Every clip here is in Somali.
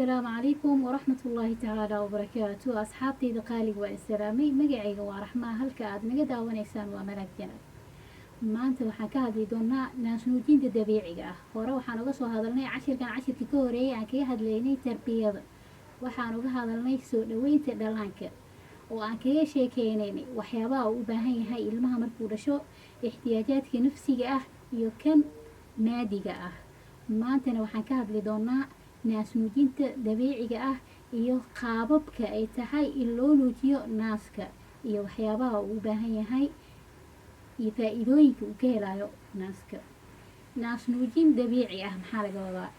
السلام عليكم ورحمة الله تعالى وبركاته. أصحابتي دقالي وإسلامي مقعي ورحمة هلك أدنى داونيسان وملك جنب. maanta waxaan ka hadli doonaa naasnuujinta dabiiciga ah. Hore waxaan uga soo hadalnay cashirkii ka horeeyay aan kaga hadlaynay tarbiyada. Waxaan uga hadalnay soo dhaweynta dhallaanka oo aan kaga sheekeynay waxyaabaha uu u baahan yahay ilmaha markuu dhasho, ihtiyaajaadka nafsiga ah iyo kan maadiga ah. Maantana waxaan ka hadli doonaa naasnuujinta dabiiciga ah iyo qaababka ay tahay in loo nuujiyo naaska iyo waxyaabaha uu u baahan yahay iyo faa'iidooyinka uu ka helayo naaska. naasnuujin dabiici ah maxaa laga wadaa?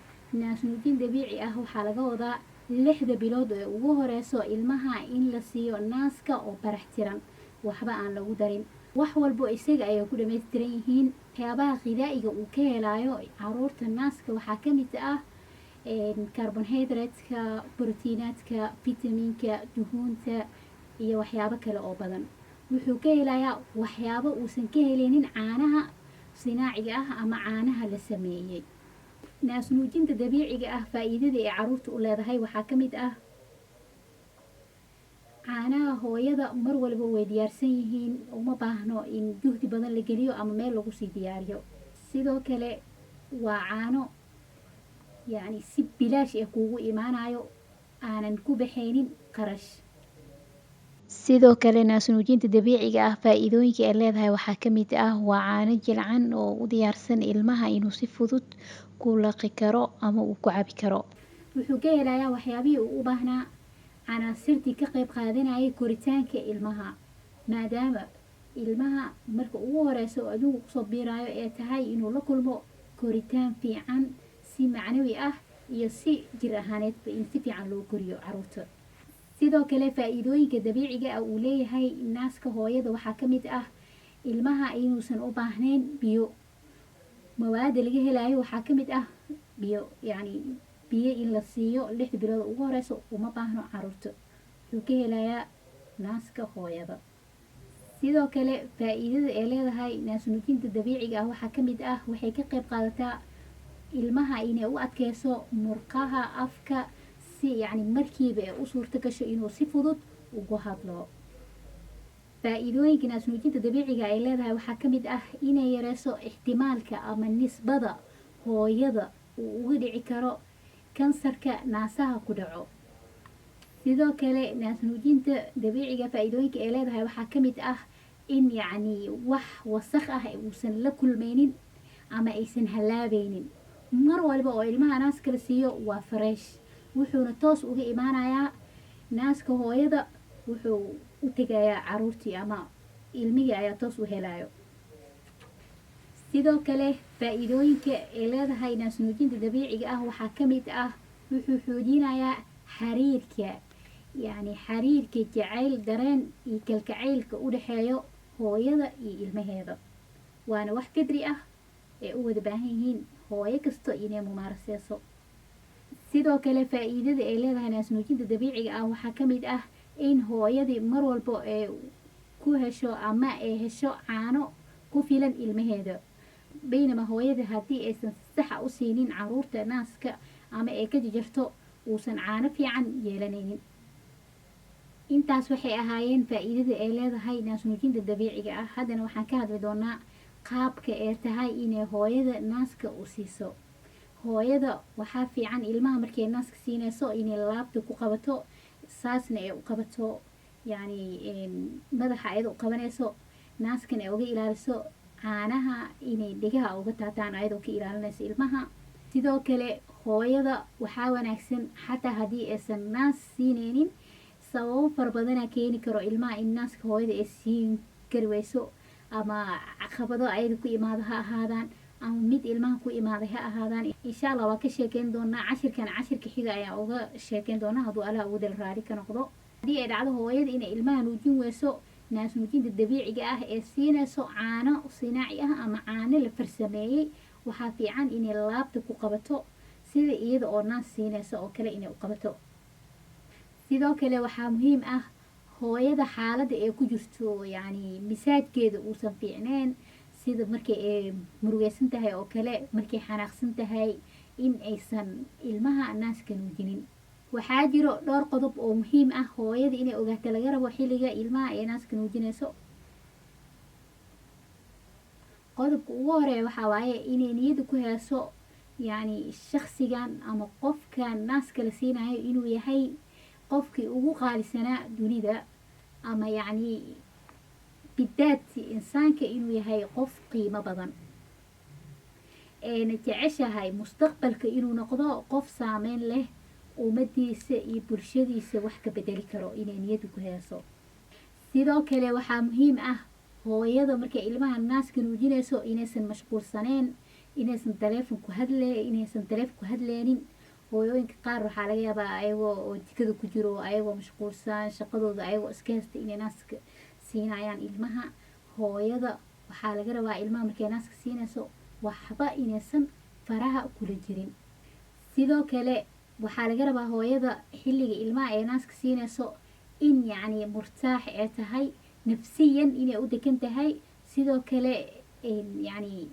naasnuujin dabiici ah waxaa laga wadaa 6 bilood ee ugu horeyso ilmaha in la siiyo naaska oo barax tiran, waxba aan lagu darin. wax walbo isaga ay ku dhameystiran yihiin. waxyaabaha qidaa'iga uu ka helayo caruurta naaska waxaa ka mid ah carbohydrateska, borotiinaadka, fitamiinka, duhuunta iyo waxyaabo kale oo badan. wuxuu ka helayaa waxyaabo uusan ka helinin caanaha sinaaciga ah ama caanaha la sameeyay. naasnuujinta dabiiciga ah faa'iidada ay caruurta u leedahay waxaa ka mid ah caanaha hooyada mar walba way diyaarsan yihiin, uma baahno in juhdi badan la geliyo ama meel lagu sii diyaariyo. sidoo kale waa caano si bilaash ah kuugu imaanayo, aanan ku baxaynin qarash. sidoo kale naasnuujinta dabiiciga ah faa'iidooyinka ay leedahay waxaa ka mid ah waa caano jilcan oo u diyaarsan ilmaha inuu si fudud ku laqi karo ama uu ku cabi karo. wuxuu ka helayaa waxyaabihii uu u baahnaa canaasirtii ka qayb qaadanayay koritaanka ilmaha, maadaama ilmaha marka ugu horeyso oo adduunka kusoo biiraayo ee tahay inuu la kulmo koritaan fiican, si macnawi ah iyo si jir ahaaneedba in si fiican loo koriyo caruurta. sidoo kale faa'iidooyinka dabiiciga ah uu leeyahay naaska hooyada waxaa ka mid ah ilmaha inuusan u baahnayn biyo. mawaada laga helayo waxaa ka mid ah biyo, biyo in la siiyo 6 bilood ugu horeyso uma baahno caruurta. wuxuu ka helayaa naaska hooyada. sidoo kale faa'iidada ay leedahay naasnuujinta dabiiciga ah waxaa ka mid ah waxay ka qayb qaadataa ilmaha inay u adkeyso murqaha afka, si markiiba ay u suurto gasho inuu si fudud ugu hadlo. faa'iidooyinka naasnuujinta dabiiciga ay leedahay waxaa ka mid ah inay yareyso ixtimaalka ama nisbada hooyada uu uga dhici karo kansarka naasaha ku dhaco. sidoo kale naasnuujinta dabiiciga faa'iidooyinka ay leedahay waxaa ka mid ah in wax wasakh ah uusan la kulmaynin ama aysan halaabaynin. mar walba oo ilmaha naaska la siiyo waa fresh, wuxuuna toos uga imaanayaa naaska hooyada, wuxuu u tegayaa caruurtii ama ilmihii ayaa toos u helayo. sidoo kale faa'iidooyinka ay leedahay naasnuujinta dabiiciga ah waxaa ka mid ah wuxuu xoojinayaa xiriirka jacayl, dareen iyo kalgacaylka u dhexeeyo hooyada iyo ilmaheeda. waana wax fidri ah ee u wada baahan yihiin hooyo kasto inay mumaaraseyso. sidoo kale faa'iidada ay leedahay naasnuujinta dabiiciga ah waxaa ka mid ah in hooyadii mar walba ay ku hesho ama ay hesho caano ku filan ilmaheeda, baynama hooyada haddii aysan saxa u siinin caruurta naaska ama ay ka jarjarto uusan caano fiican yeelanaynin. intaas waxay ahaayeen faa'iidada ay leedahay naasnuujinta dabiiciga ah. haddana waxaan ka hadli doonaa qaabka ay tahay inay hooyada naaska u siiso. hooyada waxaa fiican ilmaha markay naaska siinayso inay laabta ku qabato, saasna ay u qabato, madaxa ayada u qabanayso, naaskana ay uga ilaaliso caanaha inay dhegaha uga taataan ayadoo ka ilaalinayso ilmaha. sidoo kale hooyada waxaa wanaagsan xataa haddii aysan naas siinaynin, sababo fara badanaa keeni karo ilmaha in naaska hooyada ay siin kari weyso, ama caqabado ayada ku imaado ha ahaadaan ama mid ilmaha ku imaaday ha ahaadaan. insha allah waa ka sheekeyn doonaa cashirka xiga ayaa uga sheekeyn doonaa hadduu allah ugu dal raali ka noqdo. haddii ay dhacdo hooyada inay ilmaha nuujin weyso, naasnuujinta dabiiciga ah ee siinayso caano sinaaci ah ama caano la farsameeyey, waxaa fiican inay laabta ku qabato sida iyada oo naas siinayso oo kale inay u qabato. sidoo kale waxaa muhiim ah hooyada xaaladda ay ku jirto, misaajkeeda uusan fiicneen, sida markay ay murugeysan tahay oo kale, markay xanaaqsan tahay, in aysan ilmaha naaska nuujinin. waxaa jiro dhowr qodob oo muhiim ah hooyada inay ogaato laga rabo xilliga ilmaha ee naaska nuujinayso. qodobka ugu horeeya waxaa waaye inay niyada ku hayso yacni shakhsigan ama qofkan naaska la siinayo inuu yahay qofkii ugu qaalisanaa dunida, ama yacni bidaadsi insaanka inuu yahay qof qiimo badan, eena jeceshahay mustaqbalka inuu noqdo qof saameyn leh ummadiisa iyo bulshadiisa wax ka bedeli karo, inay niyada ku hayso. sidoo kale waxaa muhiim ah hooyada markay ilmaha naaska nuujinayso inaysan mashquulsaneen, inaysan taleefon ku hadleenin. hooyooyinka qaar waxaa laga yaabaa ayagoo oo jikada ku jiro, ayagoo mashquulsan shaqadooda, ayagoo iska haysta inay naaska siinayaan ilmaha. hooyada waxaa laga rabaa ilmaha markay naaska siinayso waxba inaysan faraha kula jirin. sidoo kale waxaa laga rabaa hooyada xilliga ilmaha ee naaska siinayso in yacni murtaax ay tahay nafsiyan, inay u degan tahay. sidoo kale yacni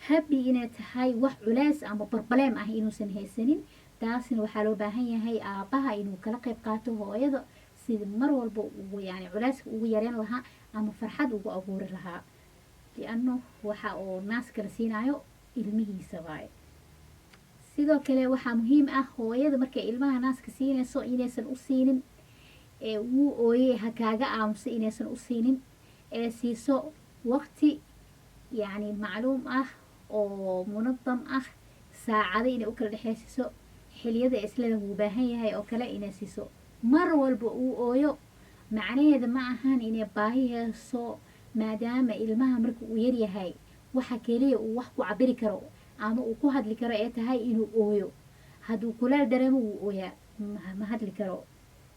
habi inay tahay, wax culays ama barbaleem ah inuusan haysanin. taasna waxaa loo baahan yahay aabaha inuu kala qayb qaato hooyada sida mar walba uu yacni culayska ugu yareyn lahaa ama farxad ugu abuuri lahaa, lianno waxa uu naaska la siinayo ilmihiisa waaye. sidoo kale waxaa muhiim ah hooyada markay ilmaha naaska siinayso inaysan u siinin wuu ooyey ha kaaga aamusa, inaysan u siinin, ee siiso waqti yacni macluum ah oo munadam ah, saacado inay u kala dhexeysiiso, xiliyada islada wuu baahan yahay oo kale inay siiso. mar walba uu ooyo macnaheeda ma ahan inay baahi hayso, maadaama ilmaha marka uu yaryahay waxa keliya uu wax ku cabiri karo ama uu ku hadli karo ee tahay inuu ooyo. hadduu kuleel dareemo wuu ooyaa, ma hadli karo,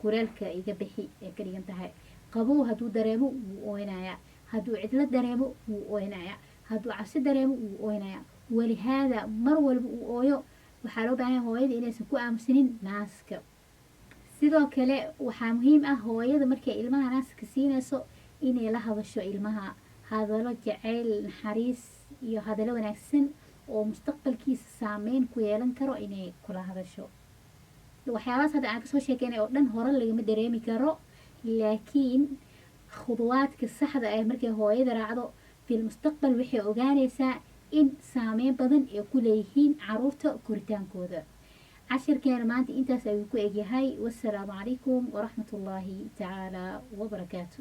kuleelka iga bixi ee ka dhigan tahay. qabow hadduu dareemo wuu ooynayaa, hadduu cidlo dareemo wuu ooynayaa, hadduu cabsi dareemo wuu ooynayaa. walihaada mar walba uu ooyo waxaa loo baahan yahay hooyada inaysan ku aamusanin naaska. sidoo kale waxaa muhiim ah hooyada markay ilmaha naaska siinayso inay la hadasho ilmaha hadallo jacayl, naxariis iyo hadallo wanaagsan oo mustaqbalkiisa saameyn ku yeelan karo inay kula hadasho. waxyaabahaas hadda aan kasoo sheekeynay oo dhan hore lagama dareemi karo, laakiin khuduwaadka saxda ah markay hooyada raacdo fil mustaqbal waxay ogaanaysaa in saameyn badan ay ku leeyihiin caruurta koritaankooda. cashirkeena maanta intaas ayuu ku egyahay. wassalaamu calaykum waraxmatullaahi tacaala wabarakaatu.